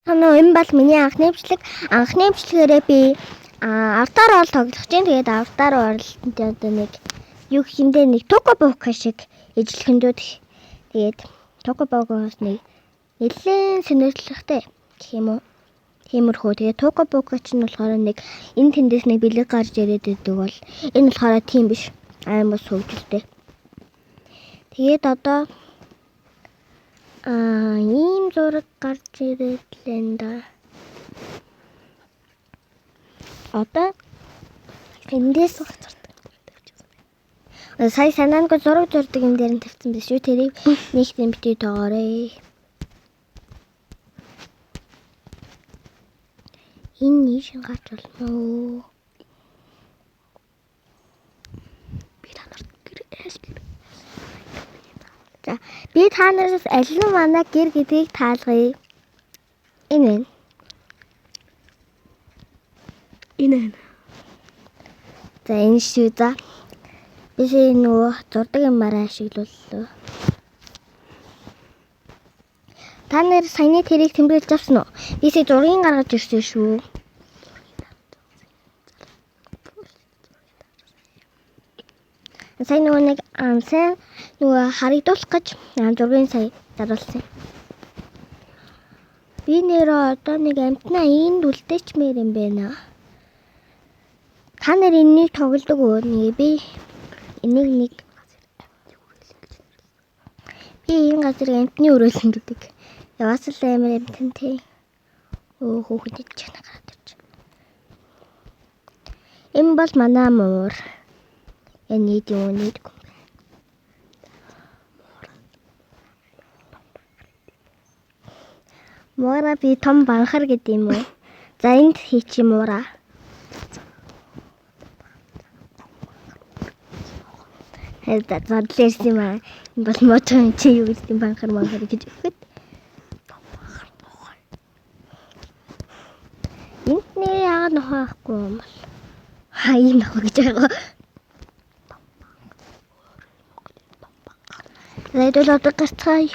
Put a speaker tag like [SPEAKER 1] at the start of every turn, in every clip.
[SPEAKER 1] Энэ бол миний анхны бичлэг. Анхны бичлэгээрээ би автаар ол тоглох чинь. Тэгээд автаар оролтод одоо нэг юу хэмдэ нэг Токобока шиг ижлэхэндүүд. Тэгээд Токобокоос нэг нэлээд сонирхолтой гэх юм уу. Тиймэрхүү. Тэгээд Токобока ч нь болохоор нэг энэ тэндээс нэг бэлэг гарч ирээд идэг бол энэ болохоор тийм биш. Аймаг сувжилтэй. Тэгээд одоо ийм зураг гарч ирээд л энэ да. Одоо эндээс сая санаангүй зураг зурдаг юм дээр нь тавьсан биш үү? Тэрийг нэг тийм битээ тоогоорой. Энэ шин гарч болно уу? За, би та нараас аль нь манай гэр гэдгийг таалгая. Энэ. За, энэ шүү за. Би нөгөө зурдаг юмараа ашиглууллаа. Та нар саяны тэрийг тэмдэглэж авсан уу? Би зургийг гаргаж ирсэн шүү. Сая нөгөө нэг сайн нөгөө харагдуулах гэж зургийн сая заруулсан. Би нэрээ одоо нэг амтнаа энд үлдээчмээр юм байна. Та нар энэнийг тоглодог уу? Би энийг энэ газар амтны өрөөлөн гэдэг. Яваас л амар амтэн тий. Хөөхөд ч гараад ирж. Энэ бол манай муур. Энэ юу нэг муура би том банхар гэдэг юм уу? За энд хийчих муура. Хэвээ задлээс юм аа. Энэ бол мотон чи юу гэдэг банхар гэж өгөхөд. Энд нэр яагаад нохоохгүй юм бол? Ийм нохоо гэж байгаа. Зайдул одоо гарцгаая.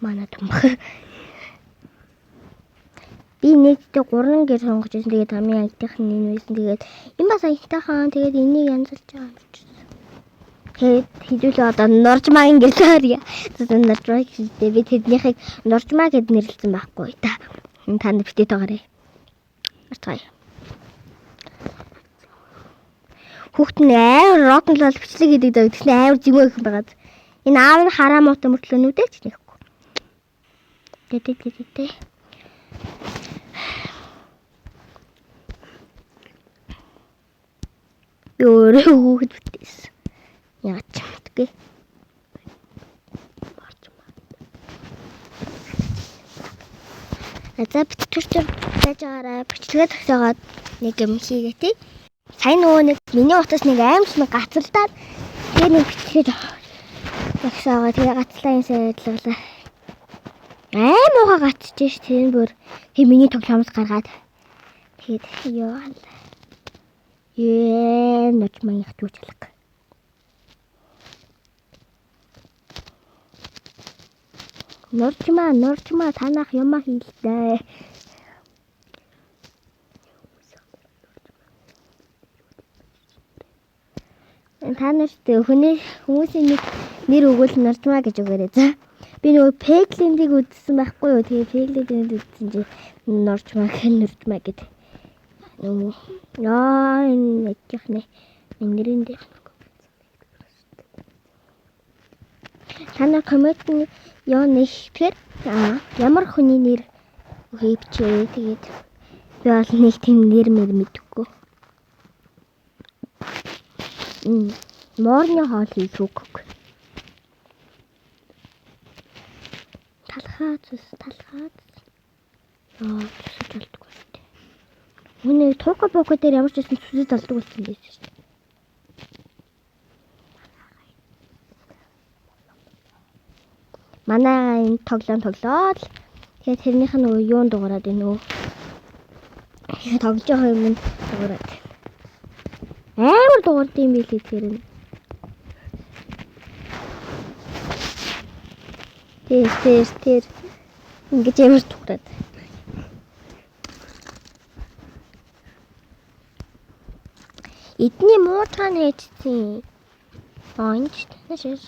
[SPEAKER 1] Манай томх. Би нэгдээ 3 гэр сонгож байсан. Тэгээд хамгийн аятайх нь энэ байсан. Тэгээд энэ бас аятайхан. Тэгээд энийг янзалж байгаа юм чи. Тэгээд хэдүүлээ одоо Норжмагийн гэлээрья. Тэгээд Норжмаг гэдэг би тэднийхийг Норжмаг гэд нэрлэлсэн байхгүй та. Энэ танд битээ тоогоорой. Гарцгаая. Хүүхд нь амар рокнлол бичлэг гэдэг даа. Тэгсэн амар зимөө их байгаад. Энэ аав нь хараа муутай мөртлөө нүдэж нэхгүй. Тэ. Өөрөө хүүхд битээс. Яач мэдгүй. За бичлэг байж байгаарай. Бичлэгээ тогтоогоод нэг юм хийгээ тий. Сайн нөгөө нэг миний утас нэг аимч нэг гацалдаад тэр нэг бичлэгээ тогтоогоо тэгээ гацлаа юм сайдлаа. Аймууга гацчих ш тийм бүр тэг миний тоглоомоос гаргаад тэгээд ёо. Ночман их түүчлэг. Норчма танах юм хийлдэ. Та нарт хүмүүсийн нэр өгвөл Норчма гэж өгөөрэй за. Би нөгөө Пеглиндийг үзсэн байхгүй юу? Тэгээ Пеглинд үзсэн чи Норчма гэдэг. Энэ ятихнэ. Нэрэн дээр. Танаа комментны ёо нэгтгэр ямар хүний нэр өгөөбчээ. Тэгээд би бол нэг тийм нэр мэдгүй. Морны хоол хийх үг. Талхаац. Ёо зүсэж болдгоо шүү дээ. Үнэ Токобоко дээр ямар ч байсан зүсэж болдог болсон байсан шүү дээ. Манай энэ тоглоод тэгээд тэрнийх нь нөгөө юун дуурайд байна уу? Тоглож байгаа юм дуурайд. Амар дуурд юм билий тэр нь. Тэр ингэж ямар тухтаад. Эдний муутаа нээжсэн. Энд нэшээс.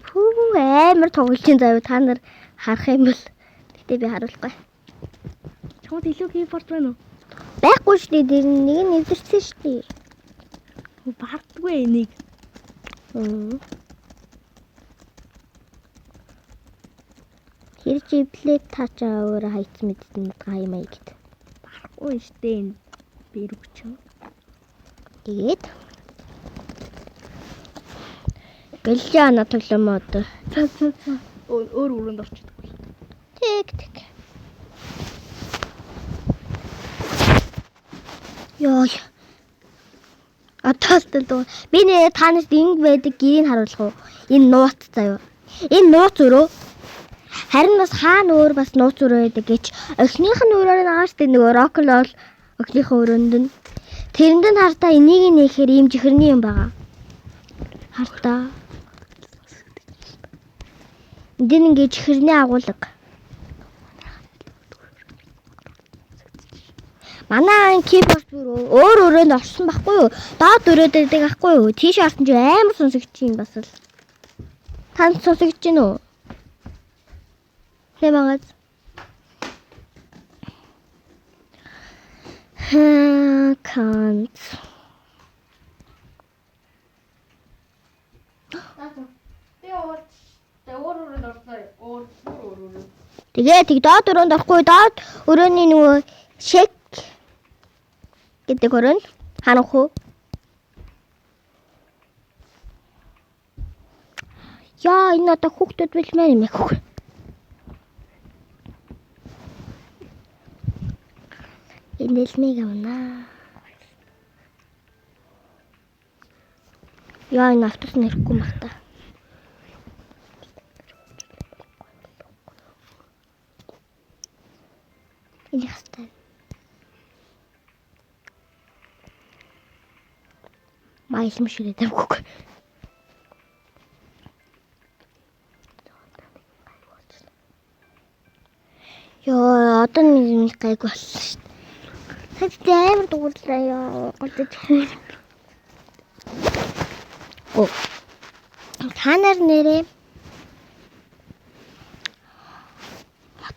[SPEAKER 1] Хүү амар тоглолтын заяа та нар харах юм бол гэтээ би харуулахгүй.
[SPEAKER 2] Чамд илүү keyboard байна уу?
[SPEAKER 1] Байхгүй шүү дээ. Тэр нэг нь нэвдэрсэн шүү дээ.
[SPEAKER 2] Баардгүй энийг.
[SPEAKER 1] Тэр жиблэг таачаа өөрөө хайц мэдсэн гаймаа гэд.
[SPEAKER 2] Баахгүй штэ энэ бэрвч.
[SPEAKER 1] Тэгээд гэлжаана төлөмөд.
[SPEAKER 2] Өөр өрөөнд орчихдог.
[SPEAKER 1] Тэг. Йоо. Аталтал. Би нэ танаас ингэ байдаг гэрийг харуулах уу? Энэ нууц заяа. Энэ нууц өрөө. Харин бас хаана өөр бас нууц өрөө байдаг гэж. Охиных нь өрөөр нь ааш тэг нөгөө рокл охиныхоо өрөөнд нь. Тэрэнд нь хартаа энийг нээхээр ийм жихэрний юм байгаа. Хартаа. Энд ингэ жихэрний агуулга. Манай keyboard өөр өрөөнд орсон байхгүй юу? Доод өрөөд байдаг байхгүй юу? Тийш орсон чи амар сонсогч юм бас л. Танд сонсогч гин үү? Хэмээгаз. Can't. Тэгээ доод өрөөнд орохгүй доод өрөөний нөгөө шек гэдэг өрөөнд ханах уу? Яа энэ одоо хүүхдүүд бэлмээр юм яах вэ? Энэ л мега унаа. Яа энэ автобус нэрэхгүй мартаа. Энэ хастай. Майл мширээ тавьгүй. Йоо, одоо нэг гайг болсон шүү дээ. Тэд амар дуурлаа ёо. Голдож хөө. Оо. Та нар нэрээ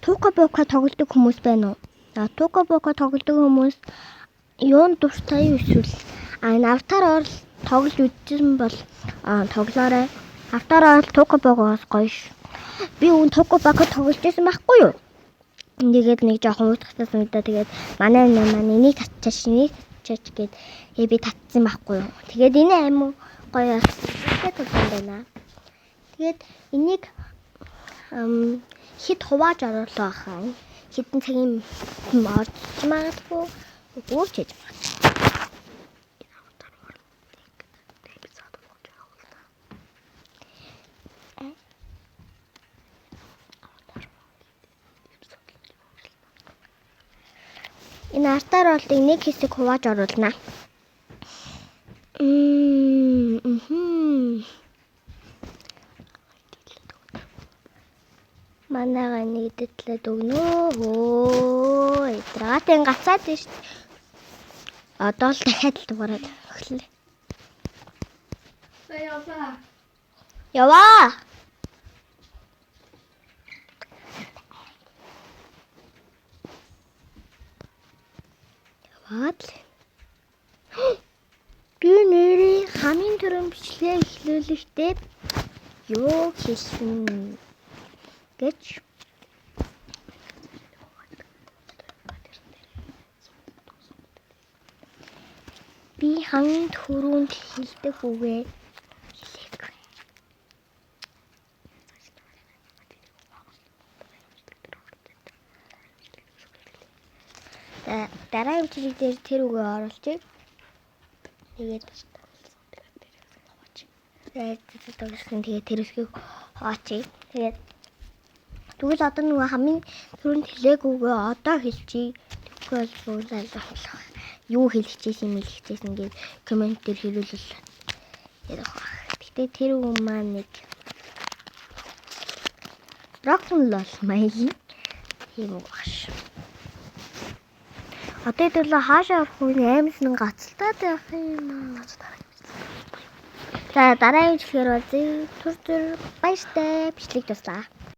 [SPEAKER 1] Тука бока тоглодог хүмүүс байна уу? Тука бока тоглодог хүмүүс юунд дуртай юу эсвэл аватар орл тоглож үзсэн бол тоглоорой. Аватар орл тука бокоос гоё ш. Би үн тука бока тоглож байсан байхгүй юу? Тэгээд нэг жоохон уутгахтаас мэдээ тэгээд манай энийг татчааш гээд би татсан байхгүй юу? Тэгээд энэ амин гоё тэгээд тоглоом байна. Тэгээд энийг хит хувааж оруулаа хаа. Хитэн цагийн орж магадгүй өгөөч гэж байна. Энэ артаар болтыг нэг хэсэг хувааж оруулнаа. Манайга нэг дэтлээд өгнө. Өө, эдрагатэн гацаад шүү дээ. Одоо л дахиад л дуурайд өглөө. Яваа. Яваад л. Би нэрээ хамгийн түрүүн бичлэгээ эхлүүлэхдээ юу хийсэн гэж би хамгийн түрүүнд хэлдэг үгээ хэлээгүй. Дараагийн бичлэг дээр тэр үгээ оруулчих. Тэгээд тэгээд тэрсгийг хоочих. Тэгээд тэгвэл одоо нөгөө хамгийн түрүүнд хэлээгүйгээ одоо хэлчихье. Тэгвэл бүгд албатлаа. Юу хэлчихсэн юм хэлчихсэн гээд комент дээр хэлүүлвэл ярих баг. Гэтэ тэр хүн маань нэг рокнлол маягийн юм багш. Одоо төлөө хаашаа орох вэ? Аймсан гацалтаад байх юм аа. За дараагийн бичлэгээр бол зүр баяртай бичлэг туслаа.